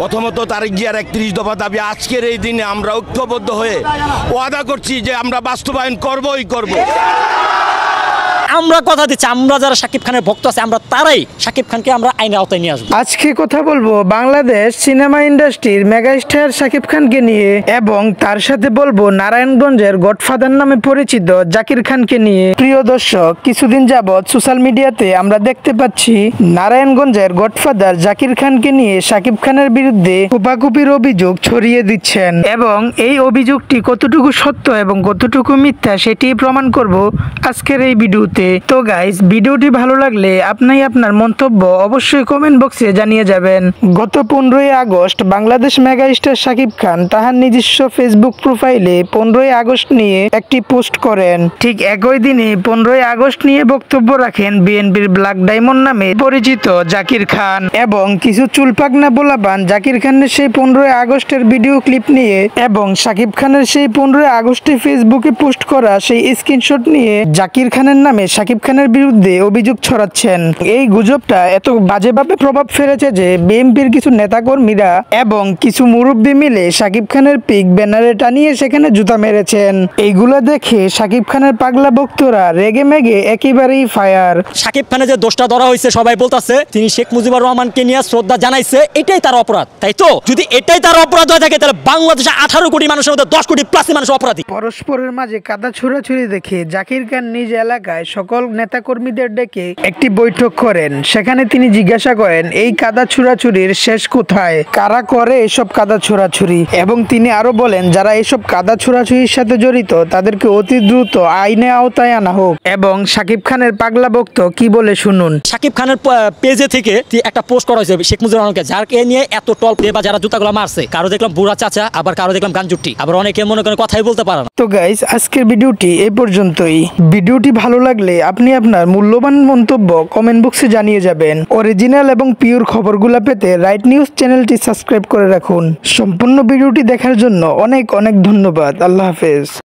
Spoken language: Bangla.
প্রথমত তারেক জিয়ার 31 দফা দাবি আজকের এই দিনে আমরা ঐক্যবদ্ধ হয়ে ওয়াদা করছি যে আমরা বাস্তবায়ন করবই করব। আমরা কথা দিচ্ছি, আমরা যারা শাকিব খানের ভক্ত আছে আমরা তারাই শাকিব খানকে আমরা আইনের আওতায় নিয়ে আসবো। আজকে কথা বলবো বাংলাদেশ সিনেমা ইন্ডাস্ট্রির মেগাস্টার শাকিব খানকে নিয়ে এবং তার সাথে বলবো নারায়ণগঞ্জের গডফাদার নামে পরিচিত জাকির খানকে নিয়ে। প্রিয় দর্শক, কিছুদিন যাবৎ সোশ্যাল মিডিয়াতে আমরা দেখতে পাচ্ছি নারায়ণগঞ্জের গডফাদার জাকির খানকে নিয়ে শাকিব খানের বিরুদ্ধে কুপাকুপির অভিযোগ ছড়িয়ে দিচ্ছেন এবং এই অভিযোগটি কতটুকু সত্য এবং কতটুকু মিথ্যা সেটি প্রমাণ করব আজকের এই ভিডিওতে। তো গাইস, ভিডিওটি ভালো লাগলে আপনি আপনার মন্তব্য অবশ্যই কমেন্ট বক্সে জানিয়ে যাবেন। গত 15ই আগস্ট বাংলাদেশ মেগাস্টার শাকিব খান তাহার নিজস্ব ফেসবুক প্রোফাইলে 15ই আগস্ট নিয়ে একটি পোস্ট করেন। ঠিক একই দিনে 15ই আগস্ট নিয়ে বক্তব্য রাখেন বিএনপির ব্ল্যাক ডায়মন্ড নামে পরিচিত জাকির খান এবং কিছু চুলপাকনা বলাবান জাকির খানের সেই 15ই আগস্টের ভিডিও ক্লিপ নিয়ে এবং শাকিব খানের সেই 15ই আগস্টে ফেসবুকে পোস্ট করা সেই স্ক্রিনশট নিয়ে জাকির খানের নামে শাকিব খানের বিরুদ্ধে অভিযোগ ছড়াচ্ছেন। এই গুজবটা এত বাজেভাবে প্রভাব ফেলেছে যে বিএনপির কিছু নেতাকর্মীরা এবং কিছু মুরব্বী মিলে শাকিব খানের পিক ব্যানারে টানিয়ে সেখানে জুতা মেরেছেন। এইগুলো দেখে শাকিব খানের পাগলা ভক্তরা রেগে মেগে একেবারেই ফায়ার। শাকিব খানের যে দোষটা ধরা হয়েছে সবাই বলতেছে তিনি শেখ মুজিবুর রহমানকে নিয়ে শ্রদ্ধা জানাইছে, এটাই তার অপরাধ, তাই তো? যদি এটাই তার অপরাধ হয়ে থাকে তাহলে বাংলাদেশে 18 কোটি মানুষের মধ্যে 10 কোটি প্লাস মানুষ অপরাধী। পরস্পরের মাঝে কাদা ছোড়াছুড়ি দেখে জাকির খান নিজ এলাকায় সকল নেতাকর্মীদের ডেকে একটি বৈঠক করেন। সেখানে তিনি জিজ্ঞাসা করেন এই কাদা ছোড়াছুড়ির শেষ কোথায়, কারা করে এসব কাদা ছোড়াছুড়ি, এবং তিনি আরো বলেন যারা এসব কাদা ছোড়াছুড়ির সাথে জড়িত তাদেরকে অতি দ্রুত আইনে আওতায় আনা হোক। এবং শাকিব খানের পাগলা ভক্ত কি বলে শুনুন। শাকিব খানের পেজে থেকে একটা পোস্ট করা হয়েছে শেখ মুজিবুর রহমানকে, যাকে নিয়ে এত টল বা যারা জুতাগুলো মারছে, কারো দেখলাম বুড়া চাচা, আবার কারো দেখলাম গানজুটি, আবার অনেকে মনে করেন কথাই বলতে পারে না। তো গাইস, আজকের ভিডিওটি এই পর্যন্তই। ভিডিওটি ভালো লাগলে আপনি আপনার মূল্যবান মন্তব্য কমেন্ট বক্সে জানিয়ে যাবেন। অরিজিনাল এবং পিওর খবরগুলো পেতে রাইট নিউজ চ্যানেলটি সাবস্ক্রাইব করে রাখুন। সম্পূর্ণ ভিডিওটি দেখার জন্য অনেক অনেক ধন্যবাদ। আল্লাহ হাফেজ।